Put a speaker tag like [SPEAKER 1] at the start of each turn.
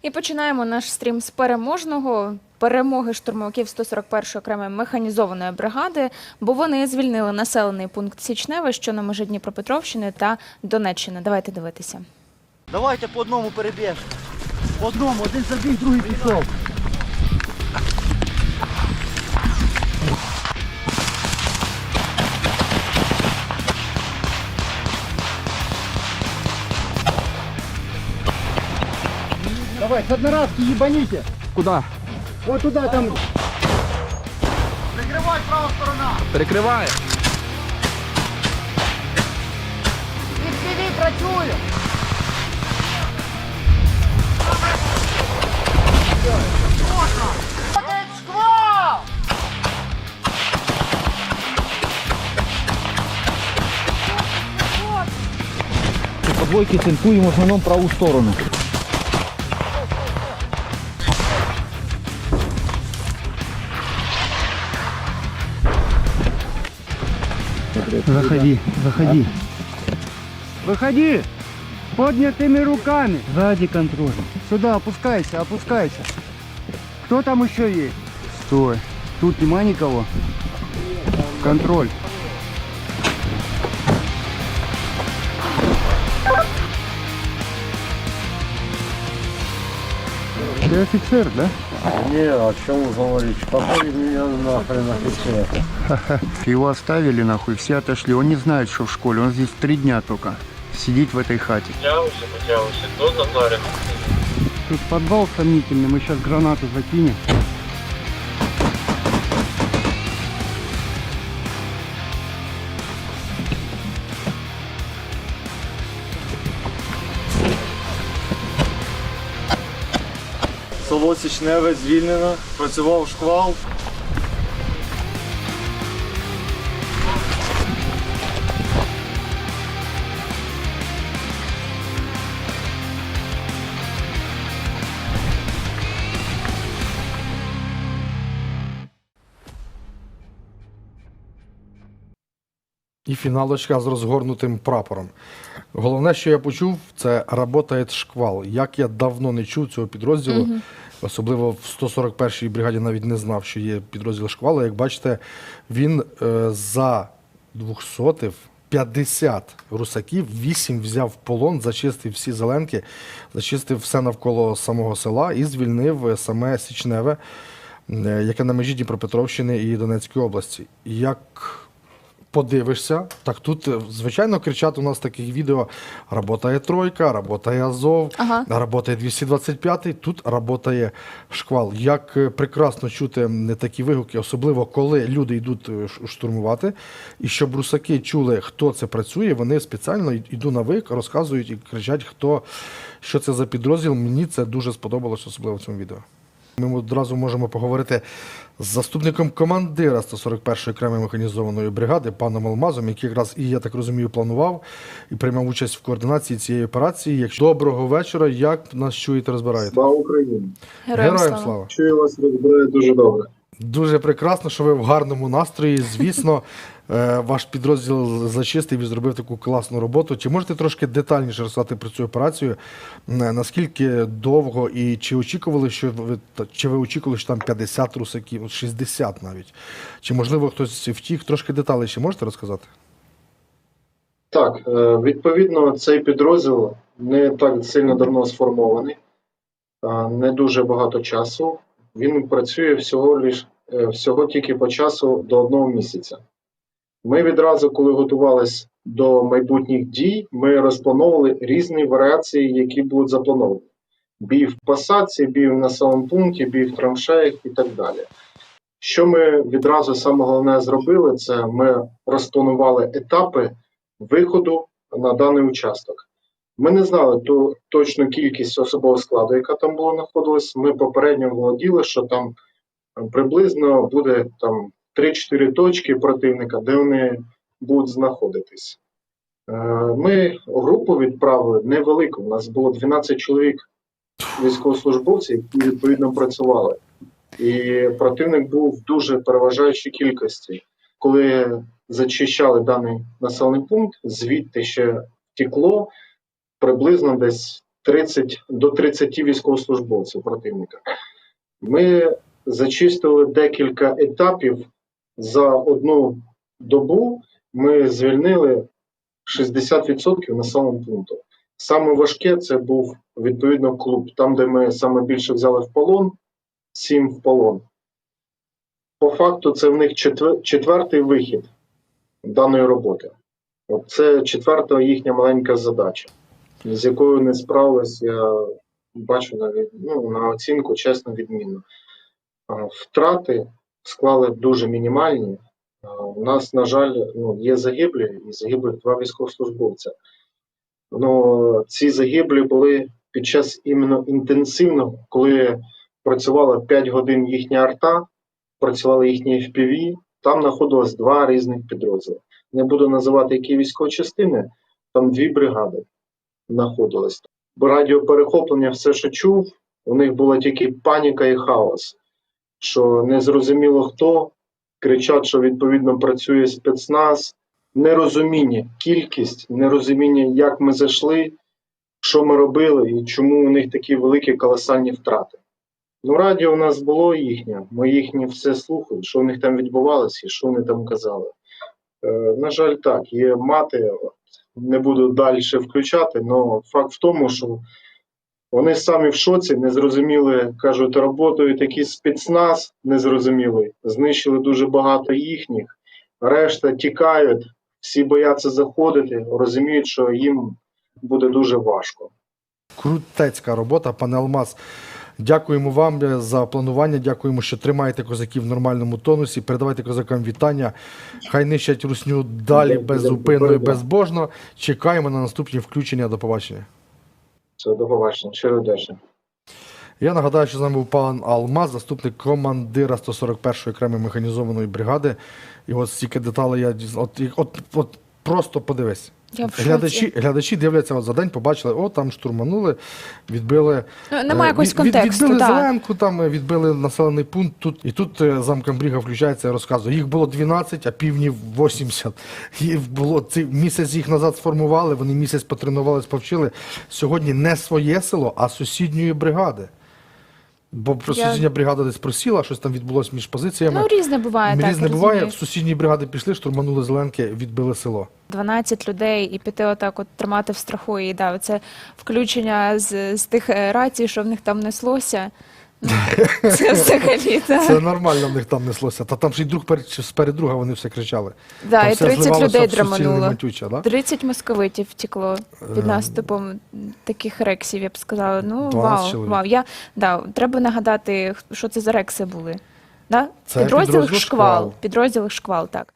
[SPEAKER 1] І починаємо наш стрім з перемоги штурмовиків 141-ї окремої механізованої бригади, бо вони звільнили населений пункт Січневе, що на межі Дніпропетровщини та Донеччини. Давайте дивитися.
[SPEAKER 2] Давайте по одному перебіжемо. По одному, один забіг, другий пішов. Давай, с одноразки ебаните.
[SPEAKER 3] Куда?
[SPEAKER 2] Вот туда там. Прикрывай, правая сторона.
[SPEAKER 3] Перекриває.
[SPEAKER 2] Відкиди, працюю. Шквал! По двойке цинкуем в основном правую сторону. Заходи, заходи. Выходи! Поднятыми руками. Сзади контроль. Сюда, опускайся, опускайся. Кто там еще есть? Стой. Тут нема никого. Контроль. Ты офицер, да?
[SPEAKER 4] Не, о чем вы говорите? Какой меня нахрен офицер?
[SPEAKER 2] Его оставили нахуй, все отошли. Он не знает, что в школе. Он здесь 3 дня только. Сидит в этой хате.
[SPEAKER 4] Потягивайся, кто Назарин?
[SPEAKER 2] Тут подвал сомнительный, мы сейчас гранату закинем.
[SPEAKER 4] Село Січневе звільнено, працював шквал.
[SPEAKER 3] І фіналочка з розгорнутим прапором. Головне, що я почув, це «Работає шквал». Як я давно не чув цього підрозділу, особливо в 141-й бригаді навіть не знав, що є підрозділ «Шквал». Як бачите, він за 200 50 русаків, 8 взяв в полон, зачистив всі зеленки, зачистив все навколо самого села і звільнив саме Січневе, яке на межі Дніпропетровщини і Донецької області. Як подивишся, так тут, звичайно, кричать у нас таких відео «Работає тройка», «Работає Азов», «Работає 225», тут «Работає шквал». Як прекрасно чути такі вигуки, особливо коли люди йдуть штурмувати, і щоб русаки чули, хто це працює, вони спеціально йдуть на вик, розказують і кричать, що це за підрозділ. Мені це дуже сподобалось, особливо в цьому відео. Ми одразу можемо поговорити з заступником командира 141-ї окремої механізованої бригади паном Алмазом, який якраз, і я так розумію, планував і приймав участь в координації цієї операції. Доброго вечора, як нас чуєте, розбираєте?
[SPEAKER 5] Слава Україні!
[SPEAKER 1] Героям слава!
[SPEAKER 5] Чую вас, розбираю дуже добре.
[SPEAKER 3] Дуже прекрасно, що ви в гарному настрої. Звісно, ваш підрозділ зачистив і зробив таку класну роботу. Чи можете трошки детальніше розказати про цю операцію? Наскільки довго і чи очікували, чи ви очікували, що там 50 русаків, 60 навіть? Чи, можливо, хтось втік? Трошки деталей ще можете розказати?
[SPEAKER 5] Так, відповідно, цей підрозділ не так сильно давно сформований, не дуже багато часу. Він працює всього тільки по часу до 1 місяця. Ми відразу, коли готувалися до майбутніх дій, ми розплановували різні варіації, які будуть заплановані. Бій в посадці, бій в населеному пункті, бій в траншеях і так далі. Що ми відразу саме головне зробили, це ми розпланували етапи виходу на даний участок. Ми не знали ту точну кількість особового складу, яка там була знаходилась. Ми попередньо володіли, що там приблизно буде там 3-4 точки противника, де вони будуть знаходитись. Ми групу відправили невелику, у нас було 12 чоловік військовослужбовців, які відповідно працювали. І противник був в дуже переважаючій кількості. Коли зачищали даний населений пункт, звідти ще втекло приблизно десь до 30 військовослужбовців противника. Ми зачистили декілька етапів. За одну добу ми звільнили 60% населеного пункту. Саме важке це був, відповідно, клуб, там, де ми саме більше взяли в полон, 7 в полон. По факту це в них четвертий вихід даної роботи. От це четверта їхня маленька задача, з якою не справилась, я бачу на оцінку, чесно, відмінно. Втрати склали дуже мінімальні. У нас, на жаль, є загиблі, і загиблих 2 військовослужбовця. Ці загиблі були під час іменно інтенсивно, коли працювала 5 годин їхня арта, працювали їхні FPV, там знаходилось 2 різних підрозділи. Не буду називати, які військові частини, там 2 бригади знаходились. Радіоперехоплення, все, що чув, у них була тільки паніка і хаос, що незрозуміло хто, кричать, що відповідно працює спецназ, нерозуміння, кількість, нерозуміння, як ми зайшли, що ми робили і чому у них такі великі колосальні втрати. Радіо у нас було їхнє, ми їхнє все слухали, що у них там відбувалося і що вони там казали. На жаль, так, є мати, не буду далі включати, але факт в тому, що вони самі в шоці, не зрозуміли, кажуть, роботою такий спецназ незрозумілий, знищили дуже багато їхніх, решта тікають, всі бояться заходити, розуміють, що їм буде дуже важко.
[SPEAKER 3] Крутецька робота, пане Алмаз. Дякуємо вам за планування, дякуємо, що тримаєте козаків в нормальному тонусі, передавайте козакам вітання. Хай нищать русню далі беззупинно і безбожно. Чекаємо на наступні включення. До побачення.
[SPEAKER 5] Все, до побачення. Щиро вдячний.
[SPEAKER 3] Я нагадаю, що з нами був пан Алмаз, заступник командира 141-ї окремої механізованої бригади. І от стільки деталей я от просто подивись.
[SPEAKER 1] Я в шоці.
[SPEAKER 3] Глядачі дивляться за день, побачили, там штурманули, відбили.
[SPEAKER 1] Немає якогось контексту,
[SPEAKER 3] відбили
[SPEAKER 1] так.
[SPEAKER 3] Зеленку, там відбили населений пункт. І тут замкомбріга включається і розказує. Їх було 12, а півнів 80. Місяць їх назад сформували, вони місяць потренувались, повчили. Сьогодні не своє село, а сусідньої бригади. Бо сусідня бригада десь просіла, щось там відбулося між позиціями.
[SPEAKER 1] Різне буває, так,
[SPEAKER 3] Різне буває.
[SPEAKER 1] розумію.
[SPEAKER 3] В сусідній бригади пішли, штурманули Зеленки, відбили село.
[SPEAKER 1] 12 людей і піти отак от тримати в страху. І це включення з тих рацій, що в них там неслося. Це взагалі, так.
[SPEAKER 3] Це нормально в них там неслося. Та там ще й друг сперед друга вони все кричали.
[SPEAKER 1] Да,
[SPEAKER 3] Там
[SPEAKER 1] і
[SPEAKER 3] все
[SPEAKER 1] 30
[SPEAKER 3] зливалося
[SPEAKER 1] людей
[SPEAKER 3] в суцільне
[SPEAKER 1] драмануло.
[SPEAKER 3] матюче, да?
[SPEAKER 1] 30 московитів втекло під наступом таких рексів, я б сказала.
[SPEAKER 3] 12 чоловік.
[SPEAKER 1] Вау. Треба нагадати, що це за рекси були. Да?
[SPEAKER 3] Це
[SPEAKER 1] Підрозділ
[SPEAKER 3] підрозділ
[SPEAKER 1] «Шквал». Підрозділ «Шквал», так.